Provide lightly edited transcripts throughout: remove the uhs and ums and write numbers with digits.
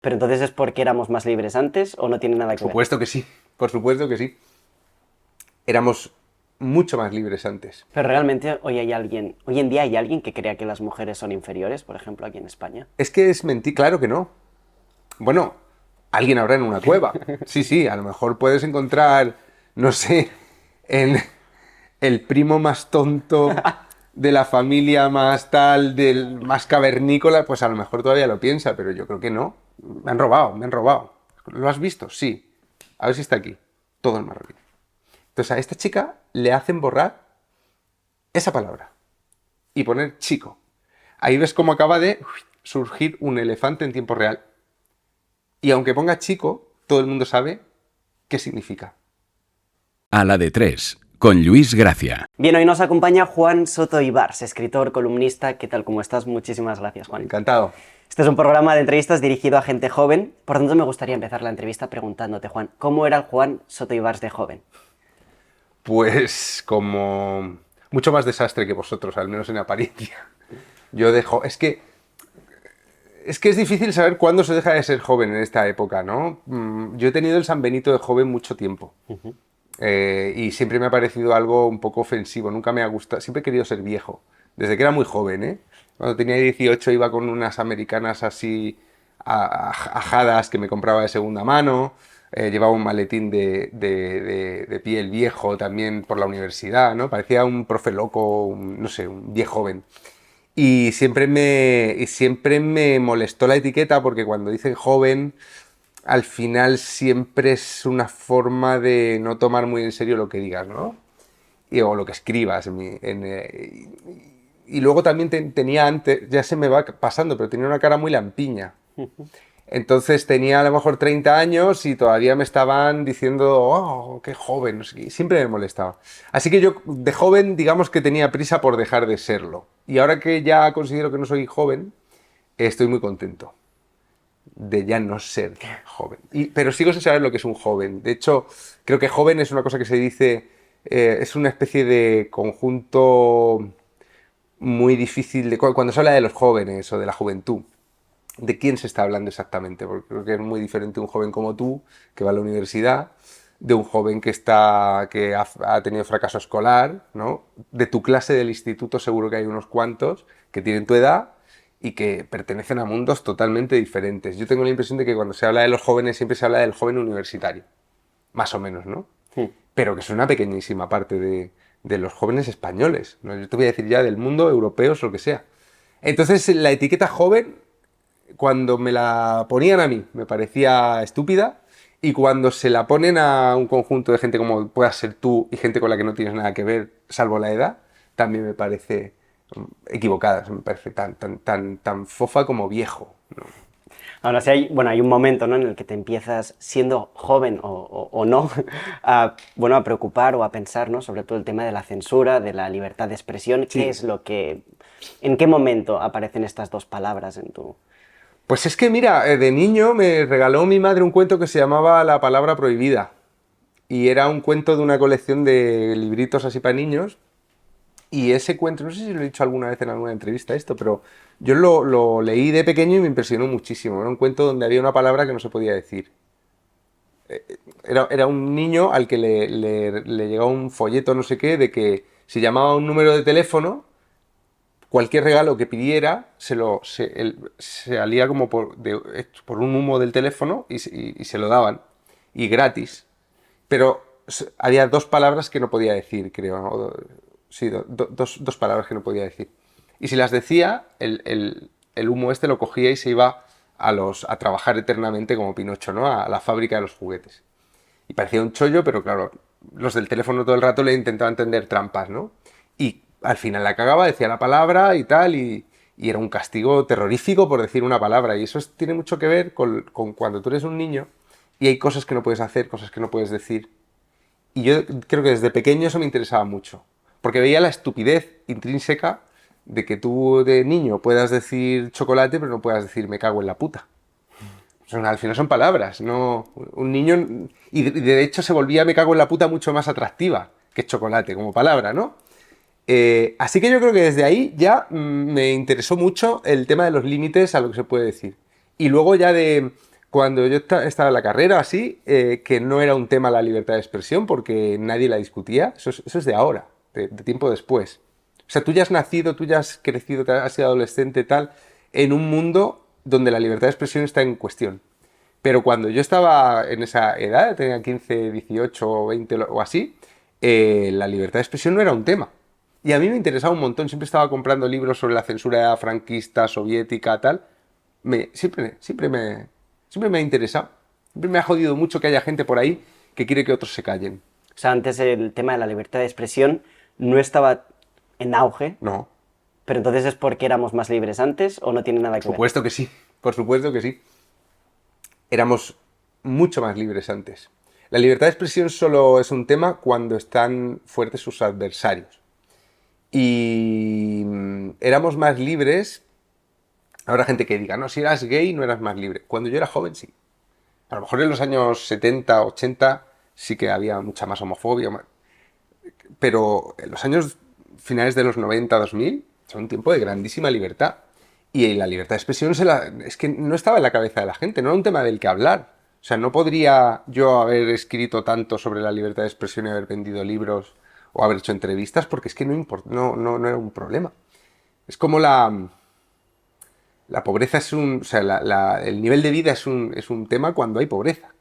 Pero entonces es porque éramos más libres antes o no tiene nada Por que ver. supuesto que sí, por supuesto que sí. Éramos mucho más libres antes. Pero realmente hoy en día hay alguien que crea que las mujeres son inferiores, por ejemplo, aquí en España. Es que es mentir, claro que no. Bueno, alguien habrá en una cueva. Sí, sí, a lo mejor puedes encontrar, no sé, en el primo más tonto de la familia más tal, del más cavernícola, pues a lo mejor todavía lo piensa, pero yo creo que no. Me han robado, me han robado. ¿Lo has visto? Sí. A ver si está aquí. Todo en marroquí. Entonces a esta chica le hacen borrar esa palabra y poner chico. Ahí ves cómo acaba de surgir un elefante en tiempo real. Y aunque ponga chico, todo el mundo sabe qué significa. A la de tres, con Luis Gracia. Bien, hoy nos acompaña Juan Soto Ibars, escritor, columnista. ¿Qué tal? ¿Cómo estás? Muchísimas gracias, Juan. Encantado. Este es un programa de entrevistas dirigido a gente joven. Por tanto, me gustaría empezar la entrevista preguntándote, Juan, ¿cómo era el Juan Soto Ibars de joven? Pues como mucho más desastre que vosotros, al menos en apariencia. Yo dejo... Es que es difícil saber cuándo se deja de ser joven en esta época, ¿no? Yo he tenido el San Benito de joven mucho tiempo. Y siempre me ha parecido algo un poco ofensivo. Nunca me ha gustado... Siempre he querido ser viejo. Desde que era muy joven, ¿eh? Cuando tenía 18 iba con unas americanas así ajadas que me compraba de segunda mano. Llevaba un maletín de piel viejo también por la universidad, ¿no? Parecía un profe loco, no sé, un viejo joven. Y siempre me molestó la etiqueta porque cuando dicen joven, al final siempre es una forma de no tomar muy en serio lo que digas, ¿no? O lo que escribas. Y luego también tenía antes, ya se me va pasando, pero tenía una cara muy lampiña. Entonces tenía a lo mejor 30 años y todavía me estaban diciendo, oh, qué joven, no sé qué. Siempre me molestaba. Así que yo de joven, digamos que tenía prisa por dejar de serlo. Y ahora que ya considero que no soy joven, estoy muy contento de ya no ser joven. Pero sigo sin saber lo que es un joven. De hecho, creo que joven es una cosa que se dice, es una especie de conjunto muy difícil de... Cuando se habla de los jóvenes o de la juventud, ¿de quién se está hablando exactamente? Porque creo que es muy diferente un joven como tú, que va a la universidad, de un joven que ha tenido fracaso escolar, ¿no? De tu clase del instituto seguro que hay unos cuantos que tienen tu edad y que pertenecen a mundos totalmente diferentes. Yo tengo la impresión de que cuando se habla de los jóvenes siempre se habla del joven universitario, más o menos, ¿no? Pero que es una pequeñísima parte de los jóvenes españoles, ¿no? Yo te voy a decir ya del mundo, europeos, lo que sea. Entonces, la etiqueta joven, cuando me la ponían a mí, me parecía estúpida, y cuando se la ponen a un conjunto de gente como puedas ser tú y gente con la que no tienes nada que ver, salvo la edad, también me parece equivocada, me parece tan fofa como viejo, ¿no? Ahora sí hay un momento, ¿no?, en el que te empiezas, siendo joven o no, a preocupar o a pensar, ¿no?, sobre todo el tema de la censura, de la libertad de expresión. Sí. ¿En qué momento aparecen estas dos palabras en tu...? Pues es que mira, de niño me regaló mi madre un cuento que se llamaba La palabra prohibida. Y era un cuento de una colección de libritos así para niños. Y ese cuento, no sé si lo he dicho alguna vez en alguna entrevista esto, pero yo lo leí de pequeño y me impresionó muchísimo. Era un cuento donde había una palabra que no se podía decir. Era un niño al que le llegaba un folleto no sé qué de que si llamaba a un número de teléfono, cualquier regalo que pidiera se salía como por un humo del teléfono y se lo daban. Y gratis. Pero había dos palabras que no podía decir, creo, ¿no? Sí, dos palabras que no podía decir. Y si las decía, el humo este lo cogía y se iba a trabajar eternamente como Pinocho, ¿no? A la fábrica de los juguetes. Y parecía un chollo, pero claro, los del teléfono todo el rato le intentaban tender trampas, ¿no? Y al final la cagaba, decía la palabra y tal, y era un castigo terrorífico por decir una palabra. Y eso tiene mucho que ver con cuando tú eres un niño y hay cosas que no puedes hacer, cosas que no puedes decir. Y yo creo que desde pequeño eso me interesaba mucho, porque veía la estupidez intrínseca de que tú de niño puedas decir chocolate, pero no puedas decir me cago en la puta. Al final son palabras, no un niño... Y de hecho se volvía me cago en la puta mucho más atractiva que chocolate como palabra, ¿no? Así que yo creo que desde ahí ya me interesó mucho el tema de los límites a lo que se puede decir. Y luego ya de Cuando yo estaba en la carrera, así, que no era un tema la libertad de expresión porque nadie la discutía, eso es de ahora, de tiempo después. O sea, tú ya has nacido, tú ya has crecido, has sido adolescente, tal, en un mundo donde la libertad de expresión está en cuestión. Pero cuando yo estaba en esa edad, tenía 15, 18 o 20 o así, la libertad de expresión no era un tema. Y a mí me interesaba un montón, siempre estaba comprando libros sobre la censura franquista, soviética, tal. Siempre me ha interesado. Siempre me ha jodido mucho que haya gente por ahí que quiere que otros se callen. O sea, antes el tema de la libertad de expresión no estaba en auge, No, pero entonces ¿es porque éramos más libres antes o no tiene nada que por supuesto que sí, por supuesto que sí. Éramos mucho más libres antes. La libertad de expresión solo es un tema cuando están fuertes sus adversarios. Y éramos más libres. Habrá gente que diga, no, si eras gay no eras más libre. Cuando yo era joven, sí. A lo mejor en los años 70, 80 sí que había mucha más homofobia. Pero en los años finales de los 90, 2000, son un tiempo de grandísima libertad. Y la libertad de expresión es que no estaba en la cabeza de la gente, no era un tema del que hablar. O sea, no podría yo haber escrito tanto sobre la libertad de expresión y haber vendido libros o haber hecho entrevistas porque es que no era un problema. Es como la pobreza es o sea, el nivel de vida es un tema cuando hay pobreza.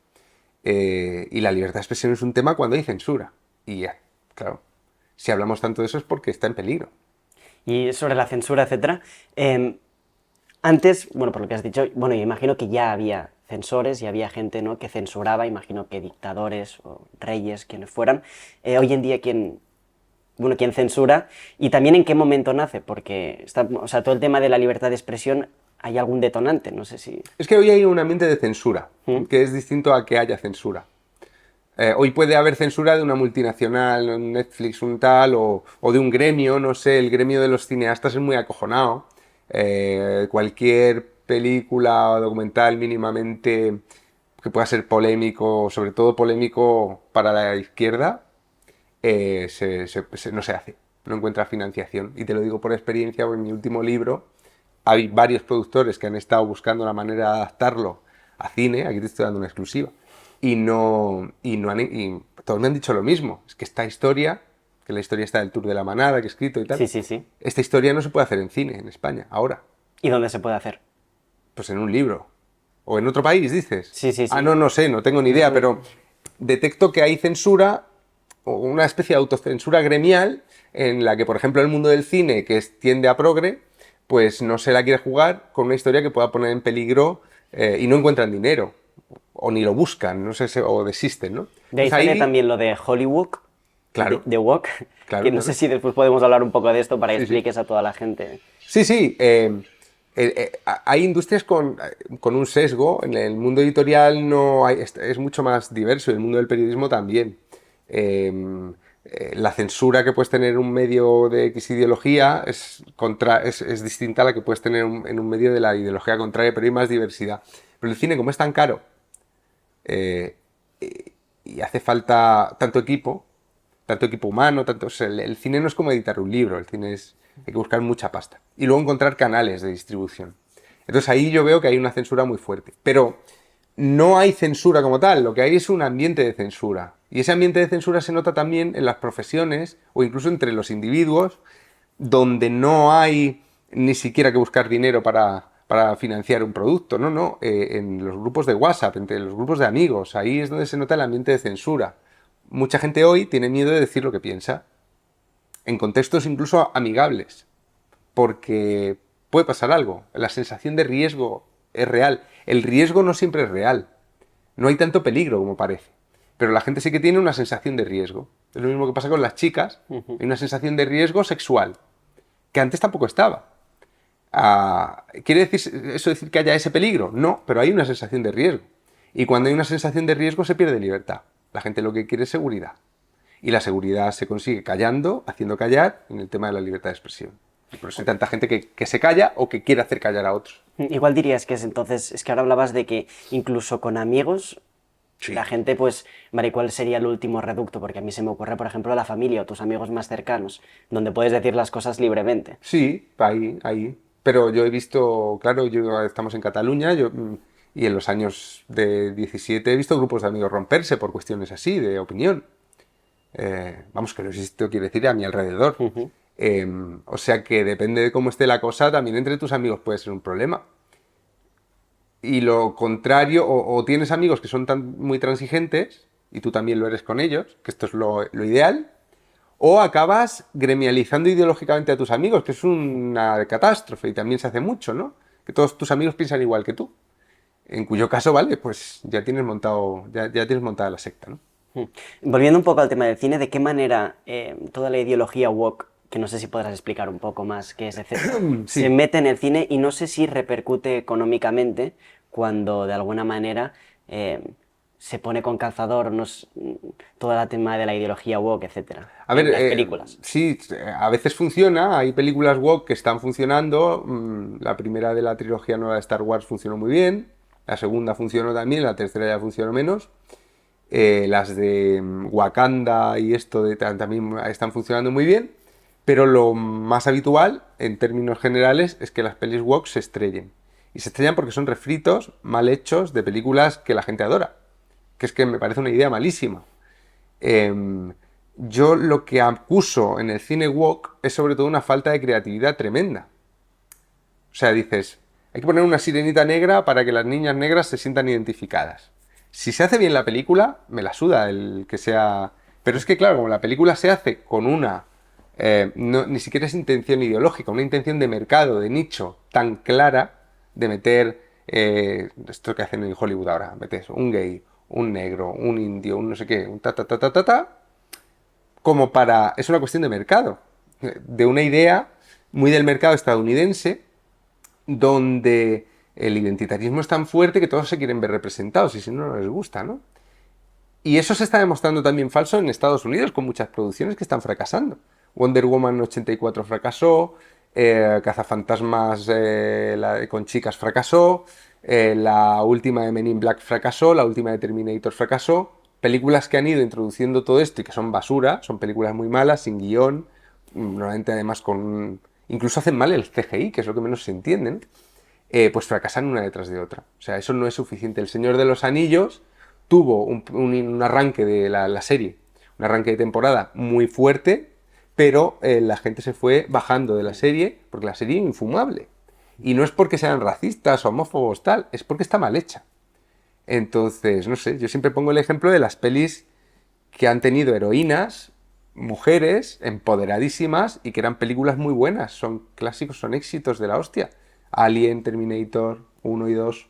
Y la libertad de expresión es un tema cuando hay censura. Y ya, claro, si hablamos tanto de eso es porque está en peligro. Y sobre la censura, etcétera, antes, bueno, por lo que has dicho, bueno, yo imagino que ya había censores y había gente, ¿no?, que censuraba, imagino que dictadores o reyes, quienes fueran. Hoy en día, ¿quién censura? Y también en qué momento nace, porque o sea, todo el tema de la libertad de expresión, ¿hay algún detonante? No sé si... Es que hoy hay un ambiente de censura, ¿Mm? que es distinto a que haya censura. Hoy puede haber censura de una multinacional, un Netflix, un tal, o de un gremio, no sé, el gremio de los cineastas es muy acojonado. Cualquier película o documental mínimamente que pueda ser polémico, sobre todo polémico para la izquierda, no se hace, no encuentra financiación. Y te lo digo por experiencia, porque en mi último libro hay varios productores que han estado buscando la manera de adaptarlo a cine, aquí te estoy dando una exclusiva, y todos me han dicho lo mismo, es que esta historia, que la historia está del Tour de la Manada, que he escrito y tal, Sí. esta historia no se puede hacer en cine, en España, ahora. ¿Y dónde se puede hacer? Pues en un libro. ¿O en otro país, dices? Sí. Ah, no sé, no tengo ni idea, pero detecto que hay censura, o una especie de autocensura gremial, en la que, por ejemplo, el mundo del cine, que tiende a progre, pues no se la quiere jugar con una historia que pueda poner en peligro y no encuentran dinero, o ni lo buscan, no sé, o desisten, ¿no? De ahí Entonces, sale también lo de Hollywood, Claro. de Walk, Claro, que no claro. sé si después podemos hablar un poco de esto para que Sí, sí. expliques a toda la gente. Sí. Hay industrias con un sesgo. En el mundo editorial no hay, es mucho más diverso, y el mundo del periodismo también. La censura que puedes tener en un medio de X ideología es distinta a la que puedes tener en un medio de la ideología contraria, pero hay más diversidad. Pero el cine, como es tan caro y hace falta tanto equipo humano, o sea, el cine no es como editar un libro, hay que buscar mucha pasta. Y luego encontrar canales de distribución. Entonces ahí yo veo que hay una censura muy fuerte. Pero no hay censura como tal, lo que hay es un ambiente de censura. Y ese ambiente de censura se nota también en las profesiones o incluso entre los individuos, donde no hay ni siquiera que buscar dinero para financiar un producto. No. En los grupos de WhatsApp, entre los grupos de amigos, ahí es donde se nota el ambiente de censura. Mucha gente hoy tiene miedo de decir lo que piensa, en contextos incluso amigables, porque puede pasar algo. La sensación de riesgo es real. El riesgo no siempre es real. No hay tanto peligro como parece. Pero la gente sí que tiene una sensación de riesgo. Es lo mismo que pasa con las chicas. Hay una sensación de riesgo sexual, que antes tampoco estaba. ¿Quiere eso decir que haya ese peligro? No, pero hay una sensación de riesgo. Y cuando hay una sensación de riesgo se pierde libertad. La gente lo que quiere es seguridad. Y la seguridad se consigue callando, haciendo callar, en el tema de la libertad de expresión. Y por eso hay tanta gente que se calla o que quiere hacer callar a otros. Igual dirías que es que ahora hablabas de que incluso con amigos, Sí. la gente, pues, vale, ¿cuál sería el último reducto? Porque a mí se me ocurre, por ejemplo, la familia o tus amigos más cercanos, donde puedes decir las cosas libremente. Sí, ahí. Pero yo he visto, claro, estamos en Cataluña, Y en los años de 17 he visto grupos de amigos romperse por cuestiones así, de opinión. Vamos, que no sé si esto quiere decir a mi alrededor. Ujú. O sea que depende de cómo esté la cosa, también entre tus amigos puede ser un problema. Y lo contrario, o tienes amigos que son muy transigentes, y tú también lo eres con ellos, que esto es lo ideal, o acabas gremializando ideológicamente a tus amigos, que es una catástrofe, y también se hace mucho, ¿no? Que todos tus amigos piensan igual que tú. En cuyo caso, vale, pues ya tienes montado, ya tienes montada la secta, ¿no? Volviendo un poco al tema del cine, ¿de qué manera toda la ideología woke, que no sé si podrás explicar un poco más qué es, etcétera, se Sí. mete en el cine y no sé si repercute económicamente cuando de alguna manera se pone con calzador todo el tema de la ideología woke, etcétera, A ver, en las películas? sí, a veces funciona, hay películas woke que están funcionando, la primera de la trilogía nueva de Star Wars funcionó muy bien, la segunda funcionó también, la tercera ya funcionó menos, las de Wakanda y esto también están funcionando muy bien, pero lo más habitual, en términos generales, es que las pelis woke se estrellen. Y se estrellan porque son refritos mal hechos de películas que la gente adora, que es que me parece una idea malísima. Em, yo lo que acuso en el cine woke es sobre todo una falta de creatividad tremenda. O sea, dices, hay que poner una sirenita negra para que las niñas negras se sientan identificadas. Si se hace bien la película, me la suda el que sea... Pero es que, claro, como la película se hace con una... ni siquiera es intención ideológica, una intención de mercado, de nicho, tan clara de meter esto que hacen en Hollywood ahora, metes un gay, un negro, un indio, un no sé qué, un ta ta ta ta ta ta, como para... Es una cuestión de mercado, de una idea muy del mercado estadounidense, donde el identitarismo es tan fuerte que todos se quieren ver representados y si no, no les gusta, ¿no? Y eso se está demostrando también falso en Estados Unidos con muchas producciones que están fracasando. Wonder Woman 84 fracasó, Cazafantasmas con chicas fracasó, la última de Men in Black fracasó, la última de Terminator fracasó. Películas que han ido introduciendo todo esto y que son basura, son películas muy malas, sin guión, normalmente además con... Incluso hacen mal el CGI, que es lo que menos se entiende, ¿no? Pues fracasan una detrás de otra. O sea, eso no es suficiente. El Señor de los Anillos tuvo un arranque de la serie, un arranque de temporada muy fuerte, pero la gente se fue bajando de la serie porque la serie es infumable. Y no es porque sean racistas, homófobos, tal, es porque está mal hecha. Entonces, no sé, yo siempre pongo el ejemplo de las pelis que han tenido heroínas, mujeres empoderadísimas y que eran películas muy buenas, son clásicos, son éxitos de la hostia. Alien, Terminator 1 y 2.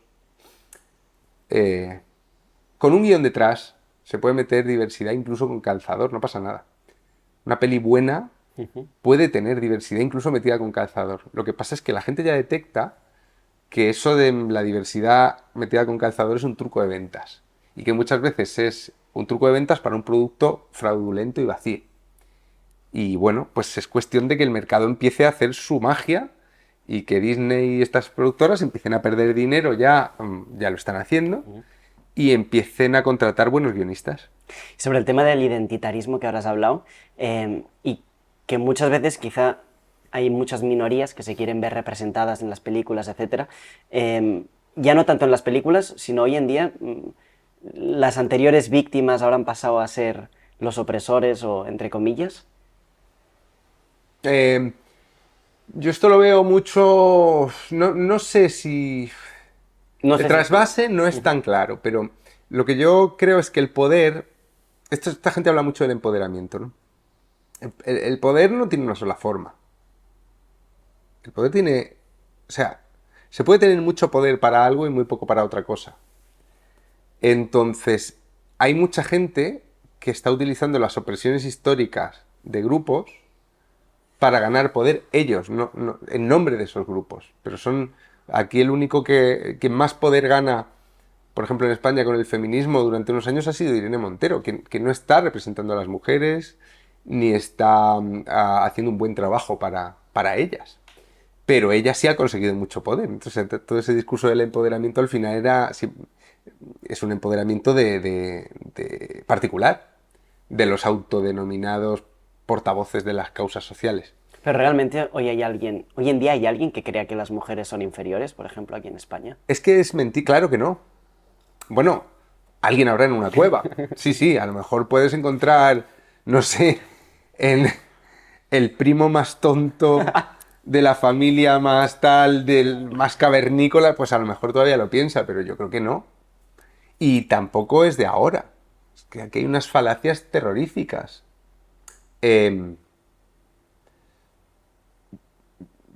Con un guión detrás se puede meter diversidad incluso con calzador, no pasa nada. Una peli buena puede tener diversidad incluso metida con calzador. Lo que pasa es que la gente ya detecta que eso de la diversidad metida con calzador es un truco de ventas. Y que muchas veces es un truco de ventas para un producto fraudulento y vacío. Y bueno, pues es cuestión de que el mercado empiece a hacer su magia y que Disney y estas productoras empiecen a perder dinero, ya lo están haciendo, y empiecen a contratar buenos guionistas. Sobre el tema del identitarismo que ahora has hablado, y que muchas veces quizá hay muchas minorías que se quieren ver representadas en las películas, etcétera. Ya no tanto en las películas, sino hoy en día las anteriores víctimas ahora han pasado a ser los opresores o entre comillas. Eh, yo esto lo veo mucho, no sé si... No El sé si... trasvase no es tan claro, pero lo que yo creo es que el poder... Esta gente habla mucho del empoderamiento, ¿no? El poder no tiene una sola forma. El poder tiene... O sea, se puede tener mucho poder para algo y muy poco para otra cosa. Entonces, hay mucha gente que está utilizando las opresiones históricas de grupos para ganar poder ellos, en nombre de esos grupos. Pero son aquí el único que más poder gana, por ejemplo en España con el feminismo durante unos años ha sido Irene Montero, que no está representando a las mujeres ni está haciendo un buen trabajo para ellas. Pero ella sí ha conseguido mucho poder. Entonces todo ese discurso del empoderamiento al final es un empoderamiento de particular, de los autodenominados portavoces de las causas sociales. Pero realmente hoy en día hay alguien que crea que las mujeres son inferiores, por ejemplo, aquí en España. Es que es mentir, claro que no. Bueno, alguien habrá en una cueva. Sí, sí, a lo mejor puedes encontrar, no sé, en el primo más tonto de la familia más tal, del más cavernícola, pues a lo mejor todavía lo piensa, pero yo creo que no. Y tampoco es de ahora. Es que aquí hay unas falacias terroríficas. Em,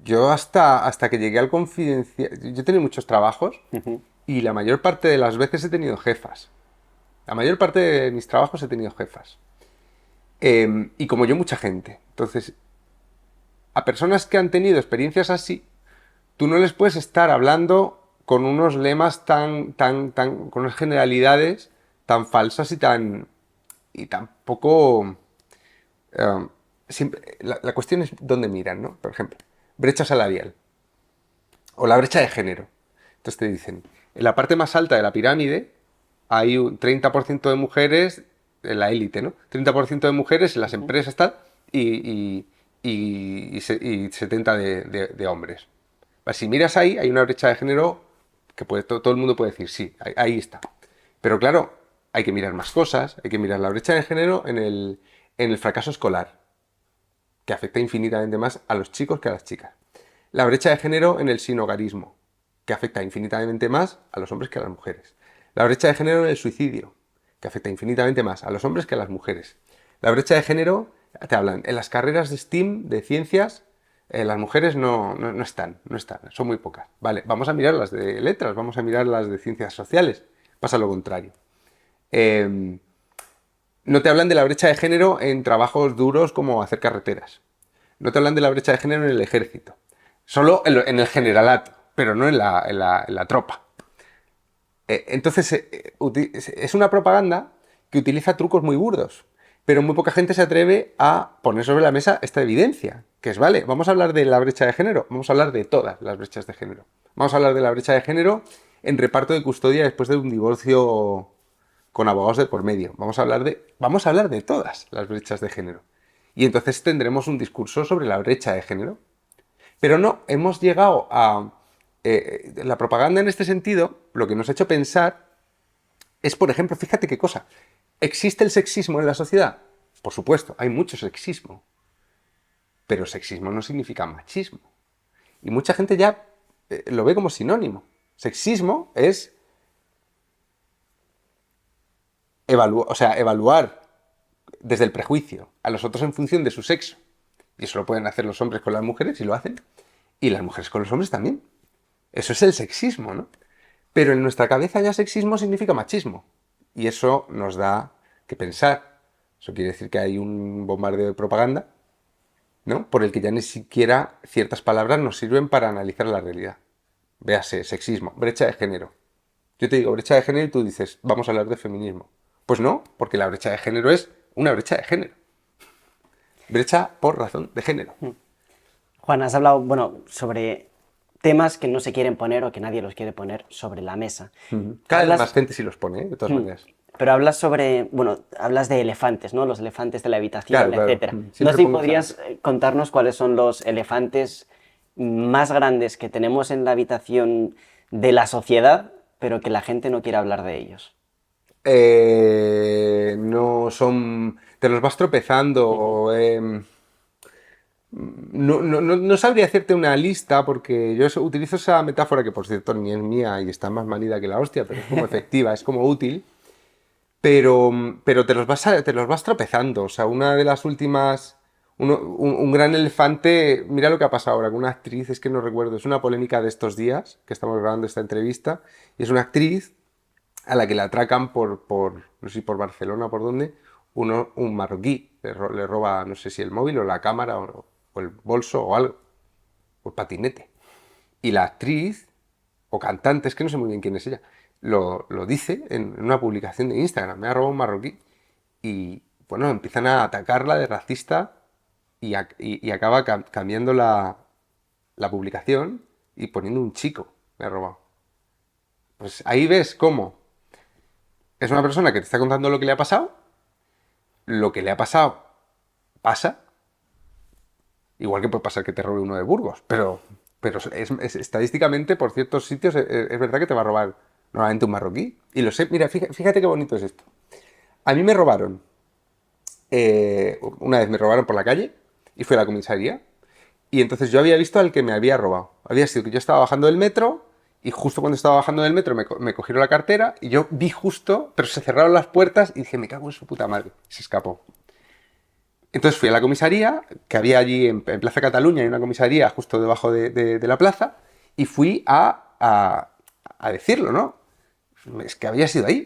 yo hasta que llegué al confidencial... Yo he tenido muchos trabajos y la mayor parte de las veces he tenido jefas. La mayor parte de mis trabajos he tenido jefas. Y como yo, mucha gente. Entonces, a personas que han tenido experiencias así, tú no les puedes estar hablando con unos lemas con unas generalidades tan falsas y tan poco... la cuestión es dónde miran, ¿no? Por ejemplo, brecha salarial o la brecha de género. Entonces te dicen, en la parte más alta de la pirámide hay un 30% de mujeres en la élite, ¿no? 30% de mujeres en las empresas tal y 70 de hombres. Si miras ahí, hay una brecha de género que todo el mundo puede decir, sí, ahí está. Pero claro, hay que mirar más cosas, hay que mirar la brecha de género en el fracaso escolar, que afecta infinitamente más a los chicos que a las chicas. La brecha de género en el sinhogarismo, que afecta infinitamente más a los hombres que a las mujeres. La brecha de género en el suicidio, que afecta infinitamente más a los hombres que a las mujeres. La brecha de género, te hablan, en las carreras de STEAM, de ciencias, las mujeres no están, son muy pocas. Vale, vamos a mirar las de letras, vamos a mirar las de ciencias sociales. Pasa lo contrario. No te hablan de la brecha de género en trabajos duros como hacer carreteras. No te hablan de la brecha de género en el ejército. Solo en el generalato, pero no en la tropa. Entonces, es una propaganda que utiliza trucos muy burdos, pero muy poca gente se atreve a poner sobre la mesa esta evidencia, que es, vale, vamos a hablar de la brecha de género, vamos a hablar de todas las brechas de género. Vamos a hablar de la brecha de género en reparto de custodia después de un divorcio con abogados de por medio. Vamos a hablar de todas las brechas de género. Y entonces tendremos un discurso sobre la brecha de género. Pero no, hemos llegado a... la propaganda en este sentido, lo que nos ha hecho pensar es, por ejemplo, fíjate qué cosa, ¿existe el sexismo en la sociedad? Por supuesto, hay mucho sexismo. Pero sexismo no significa machismo. Y mucha gente ya lo ve como sinónimo. Sexismo es evaluar desde el prejuicio a los otros en función de su sexo. Y eso lo pueden hacer los hombres con las mujeres, y lo hacen. Y las mujeres con los hombres también. Eso es el sexismo, ¿no? Pero en nuestra cabeza ya sexismo significa machismo. Y eso nos da que pensar. Eso quiere decir que hay un bombardeo de propaganda, ¿no? Por el que ya ni siquiera ciertas palabras nos sirven para analizar la realidad. Véase, sexismo, brecha de género. Yo te digo brecha de género y tú dices, vamos a hablar de feminismo. Pues no, porque la brecha de género es una brecha de género. Brecha por razón de género. Juan, has hablado, bueno, sobre temas que no se quieren poner o que nadie los quiere poner sobre la mesa. Cada vez más gente sí los pone, de todas maneras. Pero hablas sobre, bueno, hablas de elefantes, ¿no? Los elefantes de la habitación, Claro, claro. etcétera. No Siempre sé si pongo podrías contarnos cuáles son los elefantes más grandes que tenemos en la habitación de la sociedad, pero que la gente no quiere hablar de ellos. No son... Te los vas tropezando o... no sabría hacerte una lista porque yo utilizo esa metáfora que, por cierto, ni es mía y está más manida que la hostia, pero es como efectiva, es como útil. Pero te los vas tropezando. O sea, una de las últimas... Un gran elefante... Mira lo que ha pasado ahora con una actriz, es que no recuerdo, es una polémica de estos días, que estamos grabando esta entrevista, y es una actriz a la que le atracan no sé si por Barcelona o por dónde, un marroquí. Le roba, no sé si el móvil o la cámara o el bolso o algo, o el patinete. Y la actriz, o cantante, es que no sé muy bien quién es ella, lo dice en una publicación de Instagram, me ha robado un marroquí. Y bueno, empiezan a atacarla de racista y acaba cambiando la publicación y poniendo un chico, me ha robado. Pues ahí ves cómo es una persona que te está contando lo que le ha pasado pasa, Igual que puede pasar que te robe uno de Burgos, pero estadísticamente por ciertos sitios es verdad que te va a robar normalmente un marroquí. Y lo sé, mira, fíjate qué bonito es esto. A mí me robaron, una vez me robaron por la calle y fui a la comisaría. Y entonces yo había visto al que me había robado. Había sido que yo estaba bajando del metro y justo cuando estaba bajando del metro me cogieron la cartera y yo vi justo, pero se cerraron las puertas y dije, me cago en su puta madre. Se escapó. Entonces fui a la comisaría, que había allí en Plaza Cataluña, hay una comisaría justo debajo de la plaza, y fui a decirlo, ¿no? Es que había sido ahí.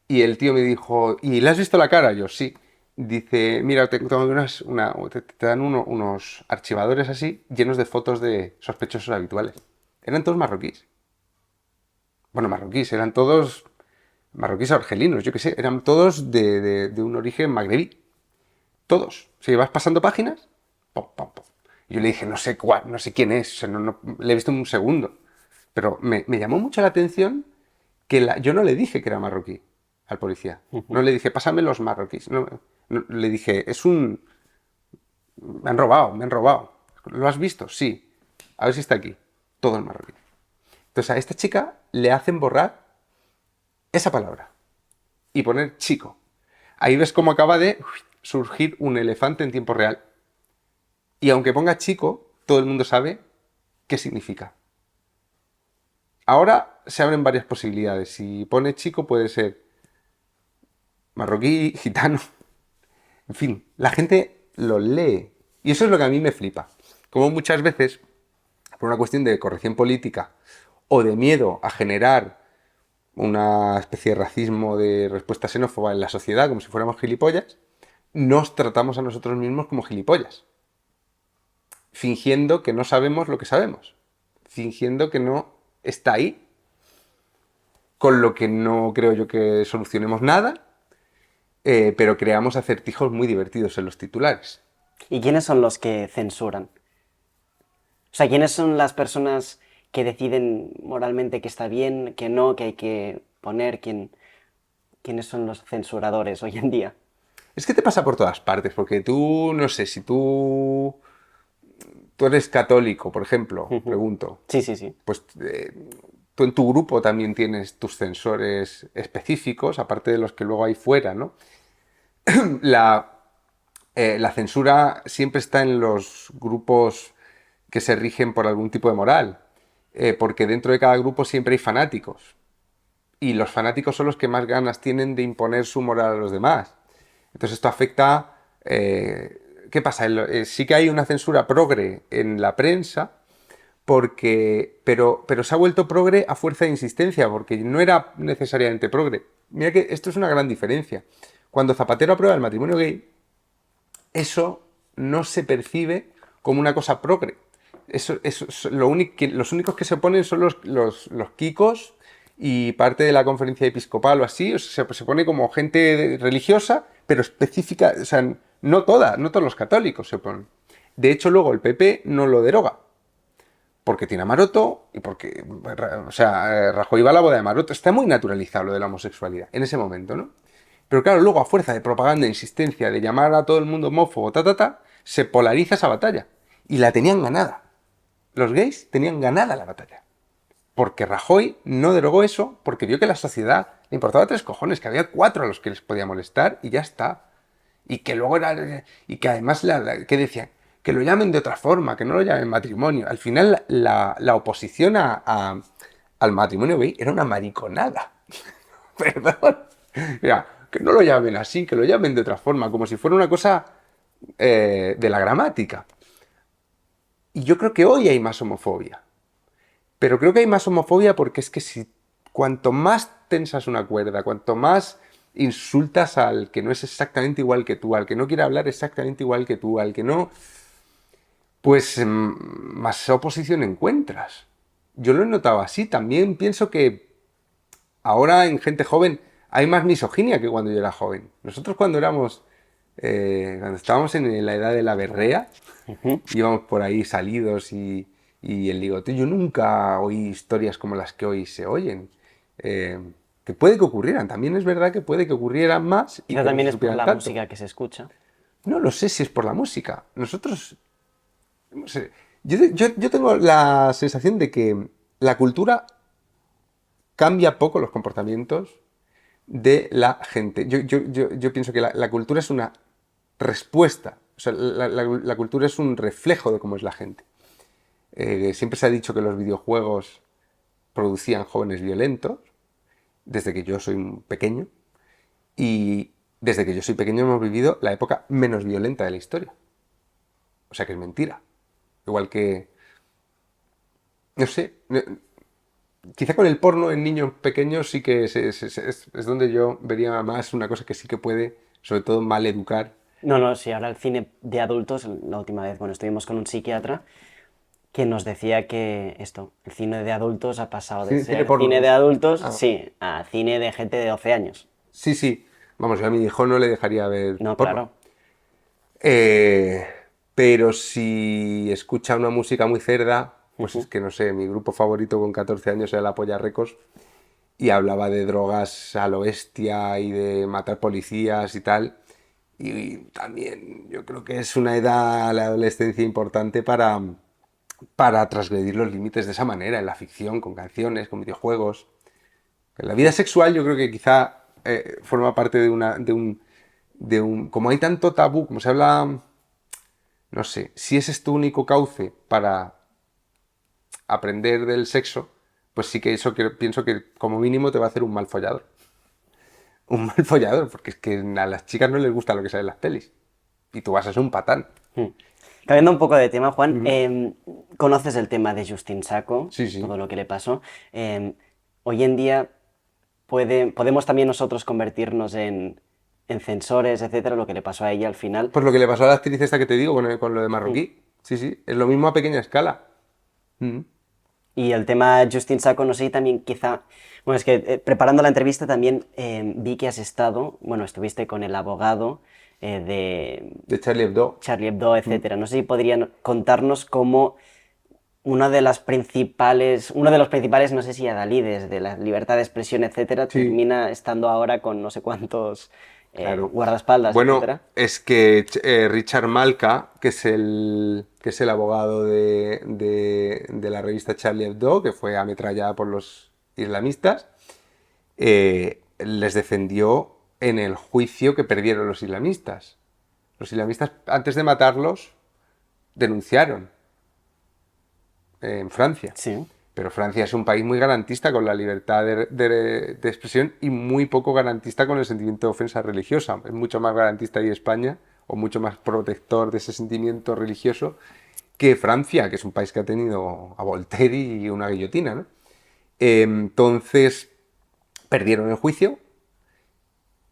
Y el tío me dijo, ¿y le has visto la cara? Yo, sí. Dice, mira, te dan unos archivadores así, llenos de fotos de sospechosos habituales. Eran todos marroquíes. Bueno, marroquíes, eran todos marroquíes o argelinos, yo qué sé, eran todos de un origen magrebí. Todos. Si vas pasando páginas, pom, pom, pom. Y yo le dije, no sé cuál, no sé quién es, o sea, le he visto en un segundo. Pero me llamó mucho la atención que yo no le dije que era marroquí al policía. No le dije, pásame los marroquíes. Le dije, me han robado, me han robado. ¿Lo has visto? Sí. A ver si está aquí. Todo el marroquí. Entonces a esta chica le hacen borrar esa palabra y poner chico. Ahí ves cómo acaba de surgir un elefante en tiempo real. Y aunque ponga chico, todo el mundo sabe qué significa. Ahora se abren varias posibilidades. Si pone chico puede ser marroquí, gitano. En fin, la gente lo lee. Y eso es lo que a mí me flipa. Como muchas veces, por una cuestión de corrección política o de miedo a generar una especie de racismo, de respuesta xenófoba en la sociedad, como si fuéramos gilipollas, nos tratamos a nosotros mismos como gilipollas. Fingiendo que no sabemos lo que sabemos. Fingiendo que no está ahí. Con lo que no creo yo que solucionemos nada, pero creamos acertijos muy divertidos en los titulares. ¿Y quiénes son los que censuran? O sea, ¿quiénes son las personas que deciden moralmente que está bien, que no, que hay que poner? ¿Quiénes son los censuradores hoy en día? Es que te pasa por todas partes, porque tú, no sé, si tú eres católico, por ejemplo, pregunto, Sí, sí, sí. pues tú en tu grupo también tienes tus censores específicos, aparte de los que luego hay fuera, ¿no? La censura siempre está en los grupos que se rigen por algún tipo de moral, porque dentro de cada grupo siempre hay fanáticos, y los fanáticos son los que más ganas tienen de imponer su moral a los demás. Entonces esto afecta... ¿qué pasa? Sí que hay una censura progre en la prensa, pero se ha vuelto progre a fuerza de insistencia, porque no era necesariamente progre. Mira que esto es una gran diferencia. Cuando Zapatero aprueba el matrimonio gay, eso no se percibe como una cosa progre. Los únicos que se oponen son los kikos y parte de la conferencia episcopal o así. O sea, se pone como gente religiosa, pero específica, o sea, no todos los católicos se oponen. De hecho, luego el PP no lo deroga. Porque tiene a Maroto y porque, o sea, Rajoy va a la boda de Maroto. Está muy naturalizado lo de la homosexualidad en ese momento, ¿no? Pero claro, luego a fuerza de propaganda e insistencia de llamar a todo el mundo homófobo, se polariza esa batalla. Y la tenían ganada. Los gays tenían ganada la batalla. Porque Rajoy no derogó eso, porque vio que a la sociedad le importaba 3 cojones, que había 4 a los que les podía molestar y ya está. Y que luego y que además, ¿qué decían? Que lo llamen de otra forma, que no lo llamen matrimonio. Al final la oposición al matrimonio gay era una mariconada. Perdón. Mira, que no lo llamen así, que lo llamen de otra forma, como si fuera una cosa de la gramática. Y yo creo que hoy hay más homofobia. Pero creo que hay más homofobia porque es que cuanto más tensas una cuerda, cuanto más insultas al que no es exactamente igual que tú, al que no quiere hablar exactamente igual que tú, al que no... pues más oposición encuentras. Yo lo he notado así. También pienso que ahora en gente joven hay más misoginia que cuando yo era joven. Nosotros cuando estábamos en la edad de la berrea, íbamos por ahí salidos y el ligoteo. Yo nunca oí historias como las que hoy se oyen. Que puede que ocurrieran. También es verdad que puede que ocurrieran más. Quizá también es por la música que se escucha. No lo sé si es por la música. Nosotros No sé. Yo tengo la sensación de que la cultura cambia poco los comportamientos de la gente. Yo pienso que la cultura es una respuesta, o sea, la cultura es un reflejo de cómo es la gente. Siempre se ha dicho que los videojuegos producían jóvenes violentos, desde que yo soy pequeño, y desde que yo soy pequeño hemos vivido la época menos violenta de la historia. O sea que es mentira. Igual que, no sé, quizá con el porno en niños pequeños sí que es donde yo vería más una cosa que sí que puede, sobre todo, mal educar. No, sí, ahora el cine de adultos, la última vez, bueno, estuvimos con un psiquiatra que nos decía que el cine de adultos ha pasado de Cine ser porno, cine ¿no? de adultos, Ah, sí, a cine de gente de 12 años. sí, sí. Vamos, yo a mi hijo no le dejaría ver No, porno. claro. Eh, pero si escucha una música muy cerda, pues es que no sé, mi grupo favorito con 14 años era La Polla Records y hablaba de drogas a lo bestia y de matar policías y tal. Y también yo creo que es una edad, la adolescencia, importante para transgredir los límites de esa manera, en la ficción, con canciones, con videojuegos. En la vida sexual yo creo que quizá forma parte de un... Como hay tanto tabú, como se habla, no sé, si ese es tu único cauce para aprender del sexo, pues sí que eso pienso que como mínimo te va a hacer un mal follador. Un mal follador, porque es que a las chicas no les gusta lo que sale en las pelis. Y tú vas a ser un patán. Hmm. Cambiando un poco de tema, Juan, Ujú. conoces el tema de Justin Sacco, Sí, sí. todo lo que le pasó. Hoy en día podemos también nosotros convertirnos en censores, etcétera, lo que le pasó a ella al final. Pues lo que le pasó a la actriz esta que te digo con lo de Hmm. Marroquí. Sí, sí. Es lo mismo a pequeña escala. Ujú. Y el tema Justin Sacco, no sé si también quizá... Bueno, es que preparando la entrevista también vi que has estado, bueno, estuviste con el abogado de De Charlie Hebdo. Charlie Hebdo, Ujú. etcétera. No sé si podrían contarnos cómo uno de los principales, no sé si adalides de la libertad de expresión, etcétera, Sí, termina estando ahora con no sé cuántos claro. guardaespaldas, Bueno, etcétera. es que Richard Malka, que es el abogado de la revista Charlie Hebdo, que fue ametrallada por los islamistas, les defendió en el juicio que perdieron los islamistas. Los islamistas, antes de matarlos, denunciaron en Francia. Sí. Pero Francia es un país muy garantista con la libertad de expresión y muy poco garantista con el sentimiento de ofensa religiosa. Es mucho más garantista ahí España, o mucho más protector de ese sentimiento religioso, que Francia, que es un país que ha tenido a Voltaire y una guillotina, ¿no? Entonces, perdieron el juicio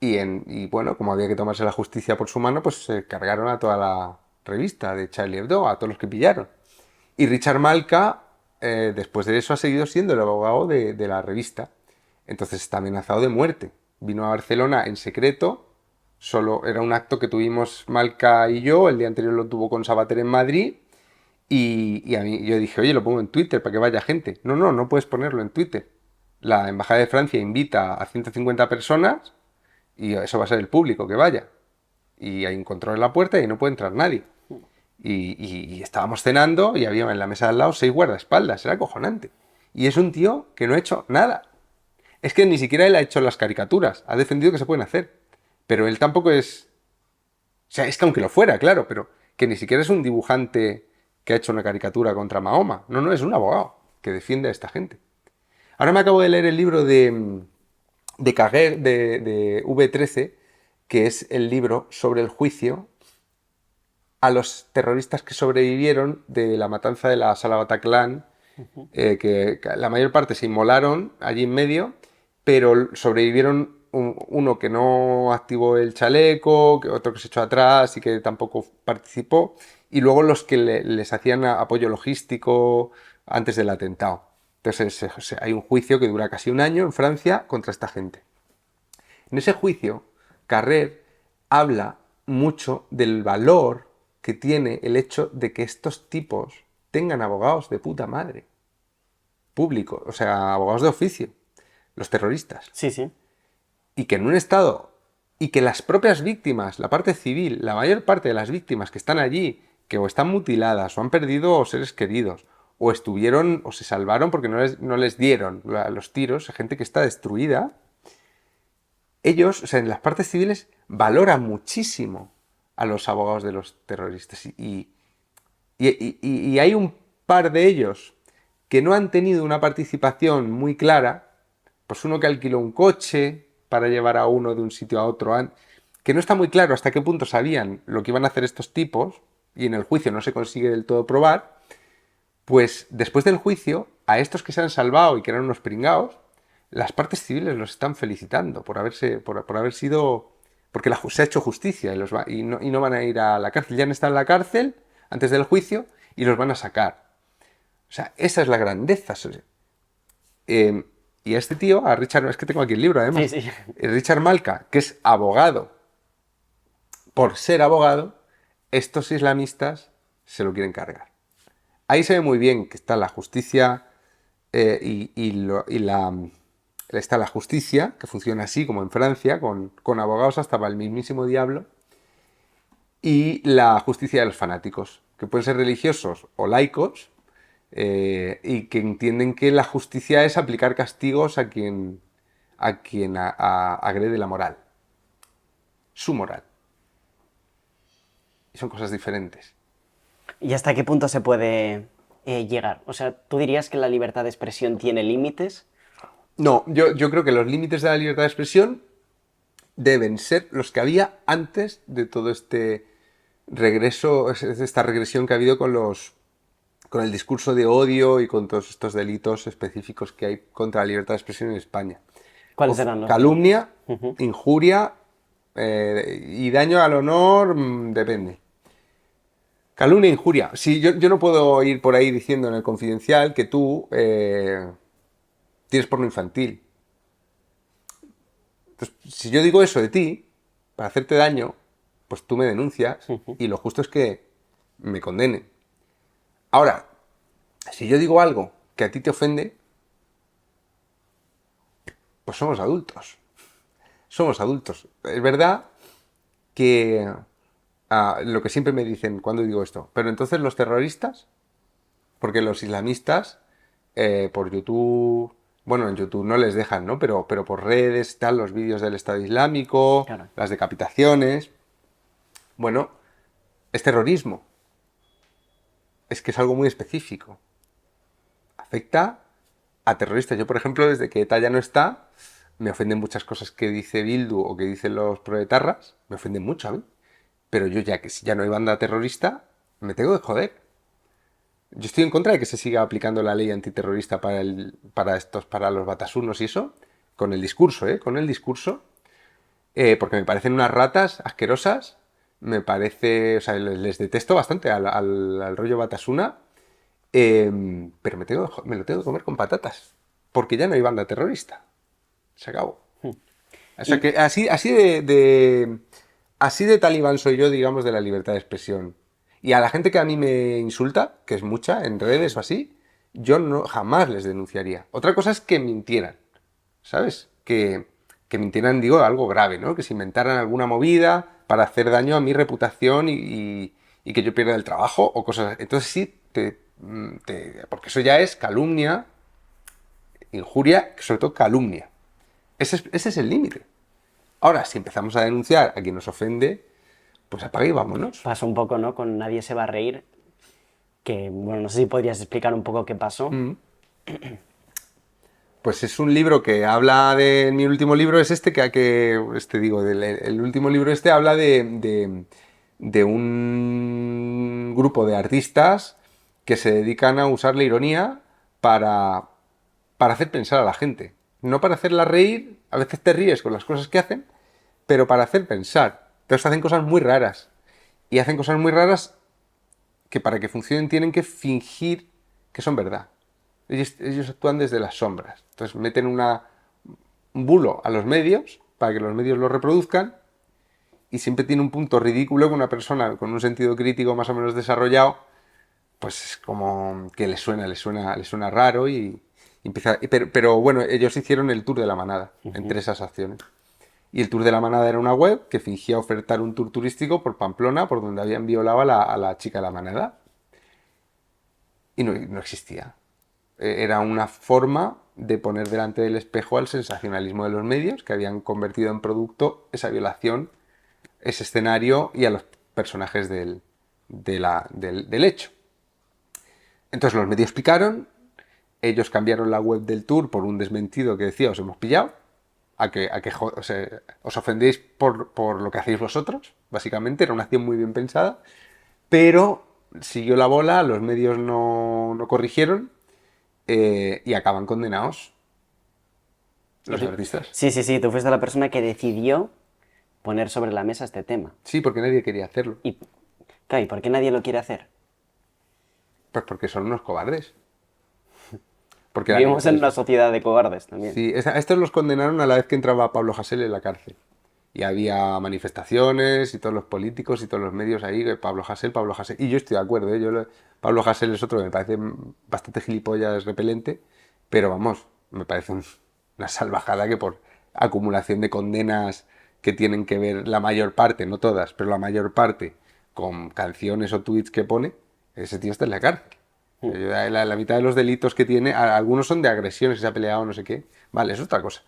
y bueno, como había que tomarse la justicia por su mano, pues se cargaron a toda la revista de Charlie Hebdo, a todos los que pillaron. Y Richard Malka, después de eso, ha seguido siendo el abogado de la revista. Entonces está amenazado de muerte. Vino a Barcelona en secreto. Solo era un acto que tuvimos Malka y yo. El día anterior lo tuvo con Sabater en Madrid. Y a mí, yo dije, oye, lo pongo en Twitter para que vaya gente. No, no, no puedes ponerlo en Twitter. La Embajada de Francia invita a 150 personas y eso va a ser el público que vaya. Y hay un control en la puerta y no puede entrar nadie. Y estábamos cenando y había en la mesa de al lado 6 guardaespaldas, era acojonante. Y es un tío que no ha hecho nada. Es que ni siquiera él ha hecho las caricaturas, ha defendido que se pueden hacer. Pero él tampoco es... O sea, es que aunque lo fuera, claro, pero que ni siquiera es un dibujante que ha hecho una caricatura contra Mahoma. No, no, es un abogado que defiende a esta gente. Ahora me acabo de leer el libro de Carrère, de V13, que es el libro sobre el juicio a los terroristas que sobrevivieron de la matanza de la Sala Bataclan, que la mayor parte se inmolaron allí en medio, pero sobrevivieron uno que no activó el chaleco, otro que se echó atrás y que tampoco participó, y luego los que les hacían apoyo logístico antes del atentado. Entonces hay un juicio que dura casi un año en Francia contra esta gente. En ese juicio, Carrère habla mucho del valor que tiene el hecho de que estos tipos tengan abogados de puta madre, públicos, o sea, abogados de oficio, los terroristas, Sí, sí. y que en un estado, y que las propias víctimas, la parte civil, la mayor parte de las víctimas que están allí, que o están mutiladas, o han perdido seres queridos, o estuvieron, o se salvaron porque no les dieron los tiros, gente que está destruida, ellos, o sea, en las partes civiles, valoran muchísimo a los abogados de los terroristas. Y hay un par de ellos que no han tenido una participación muy clara, pues uno que alquiló un coche para llevar a uno de un sitio a otro, que no está muy claro hasta qué punto sabían lo que iban a hacer estos tipos, y en el juicio no se consigue del todo probar, pues después del juicio, a estos que se han salvado y que eran unos pringaos, las partes civiles los están felicitando por haber sido... Porque se ha hecho justicia y no van a ir a la cárcel. Ya han estado en la cárcel antes del juicio y los van a sacar. O sea, esa es la grandeza. Y a este tío, a Richard... Es que tengo aquí el libro, además. Sí. Richard Malka, que es abogado. Por ser abogado, estos islamistas se lo quieren cargar. Ahí se ve muy bien que está la justicia está la justicia, que funciona así como en Francia, con abogados hasta para el mismísimo diablo, y la justicia de los fanáticos, que pueden ser religiosos o laicos, y que entienden que la justicia es aplicar castigos a quien agrede la moral, su moral. Y son cosas diferentes. ¿Y hasta qué punto se puede llegar? O sea, ¿tú dirías que la libertad de expresión tiene límites? No, yo creo que los límites de la libertad de expresión deben ser los que había antes de todo este regreso, esta regresión que ha habido con el discurso de odio y con todos estos delitos específicos que hay contra la libertad de expresión en España. ¿Cuáles eran los Calumnia, Ujú. injuria y daño al honor, depende. Calumnia e injuria. Sí, yo no puedo ir por ahí diciendo en el Confidencial que tú tienes porno infantil. Entonces, si yo digo eso de ti, para hacerte daño, pues tú me denuncias y lo justo es que me condenen. Ahora, si yo digo algo que a ti te ofende, pues somos adultos. Somos adultos. Es verdad que lo que siempre me dicen cuando digo esto, pero entonces los terroristas, porque los islamistas por YouTube, bueno, en YouTube no les dejan, ¿no? Pero por redes, tal, los vídeos del Estado Islámico, Claro. las decapitaciones, bueno, es terrorismo. Es que es algo muy específico. Afecta a terroristas. Yo, por ejemplo, desde que ETA ya no está, me ofenden muchas cosas que dice Bildu o que dicen los proetarras, me ofenden mucho a mí. Pero yo ya que si ya no hay banda terrorista, me tengo que joder. Yo estoy en contra de que se siga aplicando la ley antiterrorista para los batasunos y eso, con el discurso, porque me parecen unas ratas asquerosas, me parece, o sea, les detesto bastante al rollo batasuna, pero me lo tengo que comer con patatas, porque ya no hay banda terrorista. Se acabó. O sea que así de talibán soy yo, digamos, de la libertad de expresión. Y a la gente que a mí me insulta, que es mucha, en redes o así, yo jamás les denunciaría. Otra cosa es que mintieran, ¿sabes? Que mintieran, digo, algo grave, ¿no? Que se inventaran alguna movida para hacer daño a mi reputación y que yo pierda el trabajo o cosas así. Entonces sí, porque eso ya es calumnia, injuria, sobre todo calumnia. Ese es el límite. Ahora, si empezamos a denunciar a quien nos ofende, pues apaga y vámonos. Pasó un poco, ¿no? Con Nadie se va a reír, que, bueno, no sé si podrías explicar un poco qué pasó. Pues es un libro que habla de... Mi último libro es el último libro habla de un grupo de artistas que se dedican a usar la ironía para hacer pensar a la gente. No para hacerla reír, a veces te ríes con las cosas que hacen, pero para hacer pensar. Entonces hacen cosas muy raras. Y hacen cosas muy raras que para que funcionen tienen que fingir que son verdad. Ellos actúan desde las sombras. Entonces meten un bulo a los medios para que los medios lo reproduzcan y siempre tiene un punto ridículo que una persona con un sentido crítico más o menos desarrollado, pues es como que le suena raro y empieza... Pero bueno, ellos hicieron el tour de la manada entre esas acciones. Y el Tour de la Manada era una web que fingía ofertar un tour turístico por Pamplona, por donde habían violado a la chica de la manada. Y no existía. Era una forma de poner delante del espejo al sensacionalismo de los medios, que habían convertido en producto esa violación, ese escenario y a los personajes del hecho. Entonces los medios picaron, ellos cambiaron la web del tour por un desmentido que decía: os hemos pillado, o sea, os ofendéis por lo que hacéis vosotros. Básicamente era una acción muy bien pensada, pero siguió la bola, los medios no corrigieron, y acaban condenados los artistas. Sí, tú fuiste la persona que decidió poner sobre la mesa este tema. Sí, porque nadie quería hacerlo. Y, claro, ¿y por qué nadie lo quiere hacer? Pues porque son unos cobardes. Porque Vivimos en una sociedad de cobardes también. Sí, a estos los condenaron a la vez que entraba Pablo Hasél en la cárcel. Y había manifestaciones y todos los políticos y todos los medios ahí, Pablo Hasél. Y yo estoy de acuerdo, ¿eh? Pablo Hasél es otro que me parece bastante gilipollas, repelente, pero vamos, me parece una salvajada que por acumulación de condenas que tienen que ver la mayor parte, no todas, pero la mayor parte, con canciones o tweets que pone, ese tío está en la cárcel. La mitad de los delitos que tiene, algunos son de agresiones, se ha peleado, no sé qué. Vale, es otra cosa.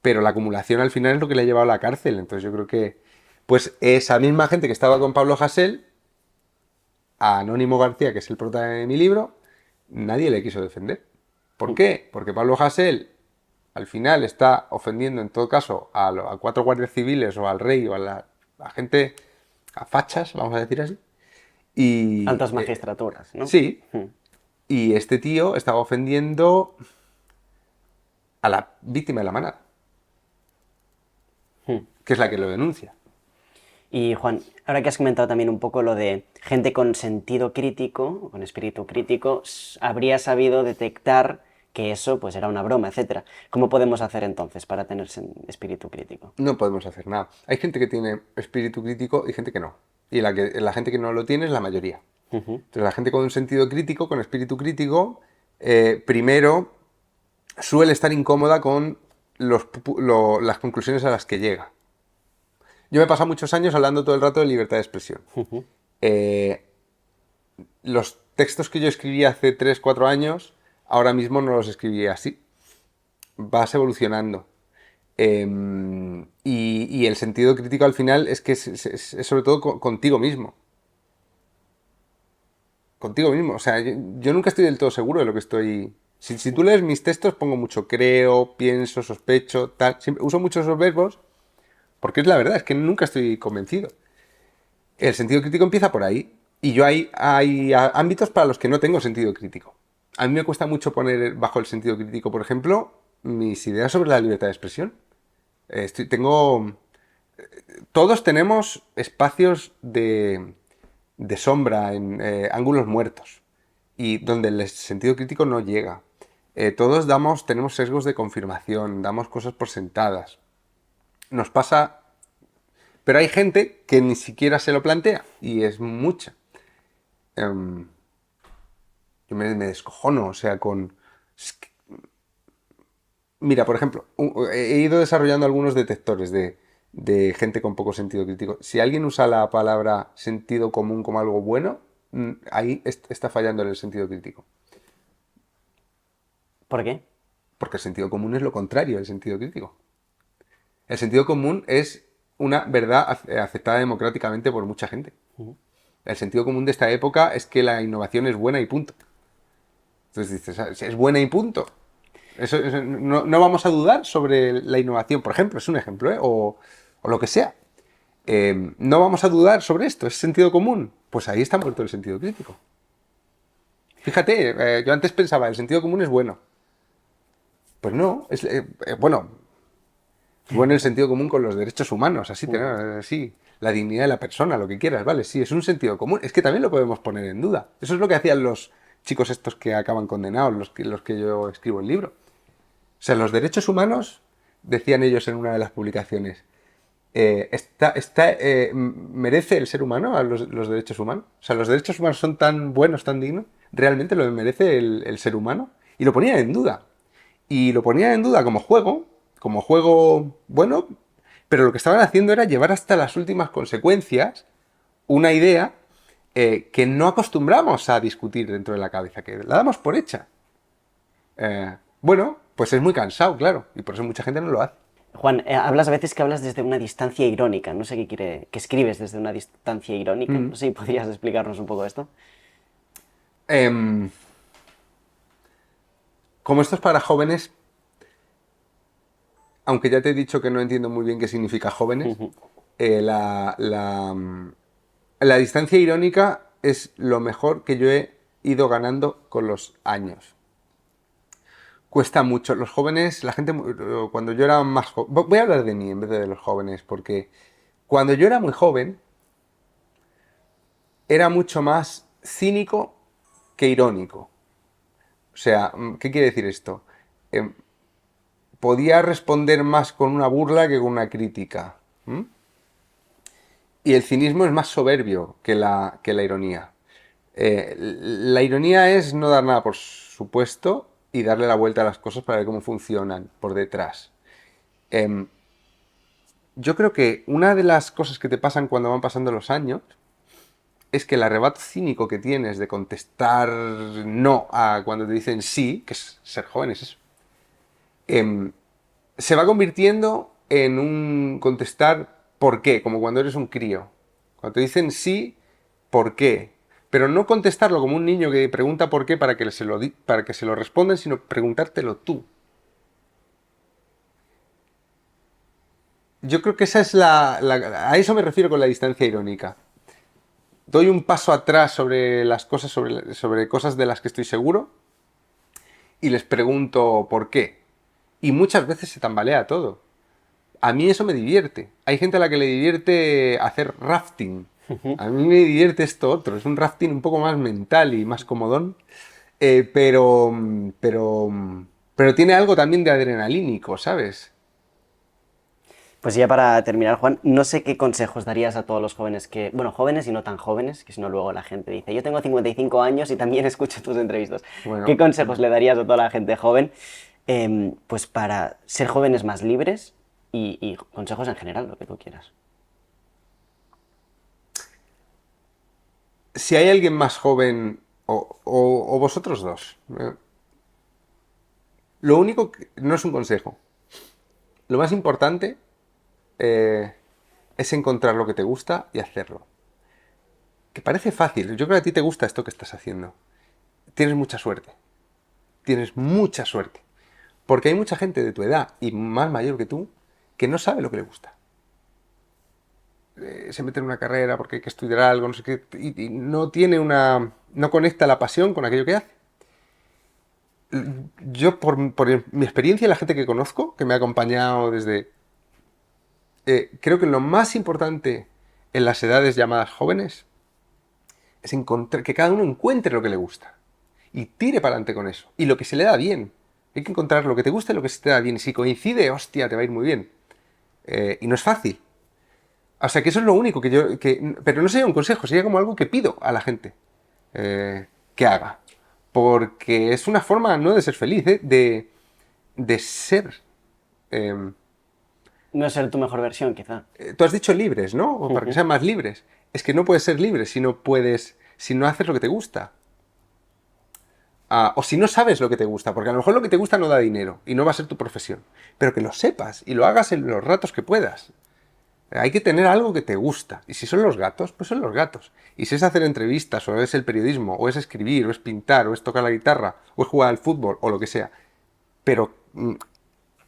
Pero la acumulación al final es lo que le ha llevado a la cárcel. Entonces yo creo que, pues esa misma gente que estaba con Pablo Hasél, a Anónimo García, que es el prota de mi libro, nadie le quiso defender. ¿Por qué? Porque Pablo Hasél al final está ofendiendo en todo caso a 4 guardias civiles o al rey o a la gente, a fachas, vamos a decir así. Y, altas magistraturas, ¿no? Sí. Y este tío estaba ofendiendo a la víctima de la manada, que es la que lo denuncia. Y Juan, ahora que has comentado también un poco lo de gente con sentido crítico, con espíritu crítico, habría sabido detectar que eso pues era una broma, etcétera. ¿Cómo podemos hacer entonces para tener espíritu crítico? No podemos hacer nada. Hay gente que tiene espíritu crítico y gente que no. Y la gente que no lo tiene es la mayoría. Entonces la gente con un sentido crítico, con espíritu crítico, primero suele estar incómoda con las conclusiones a las que llega. Yo me he pasado muchos años hablando todo el rato de libertad de expresión. Los textos que yo escribí hace 3, 4 años, ahora mismo no los escribí así. Vas evolucionando. Y el sentido crítico al final es que es sobre todo contigo mismo. Contigo mismo. O sea, yo nunca estoy del todo seguro de lo que estoy... Si tú lees mis textos, pongo mucho creo, pienso, sospecho, tal. Siempre uso muchos esos verbos porque es la verdad, es que nunca estoy convencido. El sentido crítico empieza por ahí. Y yo hay ámbitos para los que no tengo sentido crítico. A mí me cuesta mucho poner bajo el sentido crítico, por ejemplo, mis ideas sobre la libertad de expresión. Todos tenemos espacios de sombra, en ángulos muertos, y donde el sentido crítico no llega. Todos tenemos sesgos de confirmación, damos cosas por sentadas. Nos pasa, pero hay gente que ni siquiera se lo plantea, y es mucha. Yo me descojono, o sea, Mira, por ejemplo, he ido desarrollando algunos detectores de gente con poco sentido crítico. Si alguien usa la palabra sentido común como algo bueno, ahí está fallando en el sentido crítico. ¿Por qué? Porque el sentido común es lo contrario del sentido crítico. El sentido común es una verdad aceptada democráticamente por mucha gente. El sentido común de esta época es que la innovación es buena y punto. Entonces dices, es buena y punto. No vamos a dudar sobre la innovación, por ejemplo, es un ejemplo, o lo que sea. No vamos a dudar sobre esto, es sentido común. Pues ahí está muerto el sentido crítico. Fíjate, yo antes pensaba, el sentido común es bueno. Pues no, es bueno el sentido común con los derechos humanos, así, la dignidad de la persona, lo que quieras, vale, sí, es un sentido común. Es que también lo podemos poner en duda. Eso es lo que hacían los chicos estos que acaban condenados, los que yo escribo el libro. O sea, los derechos humanos, decían ellos en una de las publicaciones, ¿merece el ser humano a los derechos humanos? O sea, ¿los derechos humanos son tan buenos, tan dignos? ¿Realmente lo merece el ser humano? Y lo ponían en duda. Y lo ponían en duda como juego bueno, pero lo que estaban haciendo era llevar hasta las últimas consecuencias una idea que no acostumbramos a discutir dentro de la cabeza, que la damos por hecha. Bueno, pues es muy cansado, claro, y por eso mucha gente no lo hace. Juan, hablas a veces que hablas desde una distancia irónica, no sé qué quiere, que escribes desde una distancia irónica, no sé si podrías explicarnos un poco esto. Como esto es para jóvenes, aunque ya te he dicho que no entiendo muy bien qué significa jóvenes, la distancia irónica es lo mejor que yo he ido ganando con los años. Cuesta mucho. Los jóvenes, la gente, cuando yo era más joven... Voy a hablar de mí en vez de los jóvenes, porque cuando yo era muy joven, era mucho más cínico que irónico. O sea, ¿qué quiere decir esto? Podía responder más con una burla que con una crítica. Y el cinismo es más soberbio que la ironía. La ironía es no dar nada por supuesto y darle la vuelta a las cosas para ver cómo funcionan por detrás. Yo creo que una de las cosas que te pasan cuando van pasando los años es que el arrebato cínico que tienes de contestar no a cuando te dicen sí, que es ser joven, es eso, se va convirtiendo en un contestar ¿por qué? Como cuando eres un crío. Cuando te dicen sí, ¿por qué? Pero no contestarlo como un niño que pregunta por qué para que se lo respondan, sino preguntártelo tú. Yo creo que esa es a eso me refiero con la distancia irónica. Doy un paso atrás sobre las cosas, sobre cosas de las que estoy seguro y les pregunto por qué. Y muchas veces se tambalea todo. A mí eso me divierte. Hay gente a la que le divierte hacer rafting. A mí me divierte esto otro. Es un rafting un poco más mental y más comodón. Pero tiene algo también de adrenalínico, ¿sabes? Pues ya para terminar, Juan, no sé qué consejos darías a todos los jóvenes jóvenes y no tan jóvenes, que si no luego la gente dice, yo tengo 55 años y también escucho tus entrevistas. Bueno. ¿Qué consejos le darías a toda la gente joven, pues para ser jóvenes más libres y consejos en general, lo que tú quieras? Si hay alguien más joven o vosotros dos, lo único que no es un consejo. Lo más importante es encontrar lo que te gusta y hacerlo. Que parece fácil. Yo creo que a ti te gusta esto que estás haciendo. Tienes mucha suerte. Tienes mucha suerte. Porque hay mucha gente de tu edad y más mayor que tú que no sabe lo que le gusta. Se mete en una carrera porque hay que estudiar algo, no sé qué, y no conecta la pasión con aquello que hace. Yo, por mi experiencia y la gente que conozco, que me ha acompañado desde... creo que lo más importante en las edades llamadas jóvenes es que cada uno encuentre lo que le gusta y tire para adelante con eso. Y lo que se le da bien. Hay que encontrar lo que te gusta y lo que se te da bien. Y si coincide, hostia, te va a ir muy bien. Y no es fácil. O sea, que eso es lo único pero no sería un consejo, sería como algo que pido a la gente que haga. Porque es una forma no de ser feliz, de ser... No ser tu mejor versión, quizá. Tú has dicho libres, ¿no? O para que sean más libres. Es que no puedes ser libre si no haces lo que te gusta. O si no sabes lo que te gusta, porque a lo mejor lo que te gusta no da dinero y no va a ser tu profesión. Pero que lo sepas y lo hagas en los ratos que puedas. Hay que tener algo que te gusta. Y si son los gatos, pues son los gatos. Y si es hacer entrevistas, o es el periodismo, o es escribir, o es pintar, o es tocar la guitarra, o es jugar al fútbol, o lo que sea. Pero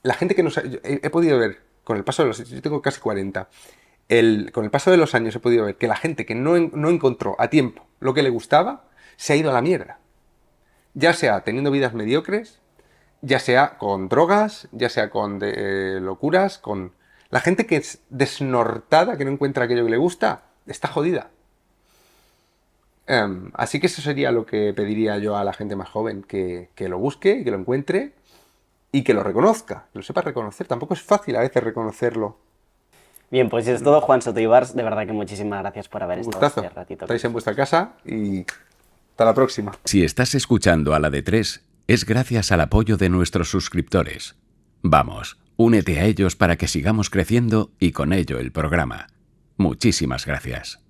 la gente que no sabe... He podido ver, con el paso de los... Yo tengo casi 40. Con el paso de los años he podido ver que la gente que no encontró a tiempo lo que le gustaba, se ha ido a la mierda. Ya sea teniendo vidas mediocres, ya sea con drogas, ya sea con locuras, con... La gente que es desnortada, que no encuentra aquello que le gusta, está jodida. Así que eso sería lo que pediría yo a la gente más joven, que lo busque, que lo encuentre y que lo reconozca, que lo sepa reconocer. Tampoco es fácil a veces reconocerlo. Bien, pues es todo, Juan Soto Ibars. De verdad que muchísimas gracias por haber estado este ratito. Estáis en vuestra casa y hasta la próxima. Si estás escuchando a la de 3, es gracias al apoyo de nuestros suscriptores. Vamos, Únete a ellos para que sigamos creciendo y con ello el programa. Muchísimas gracias.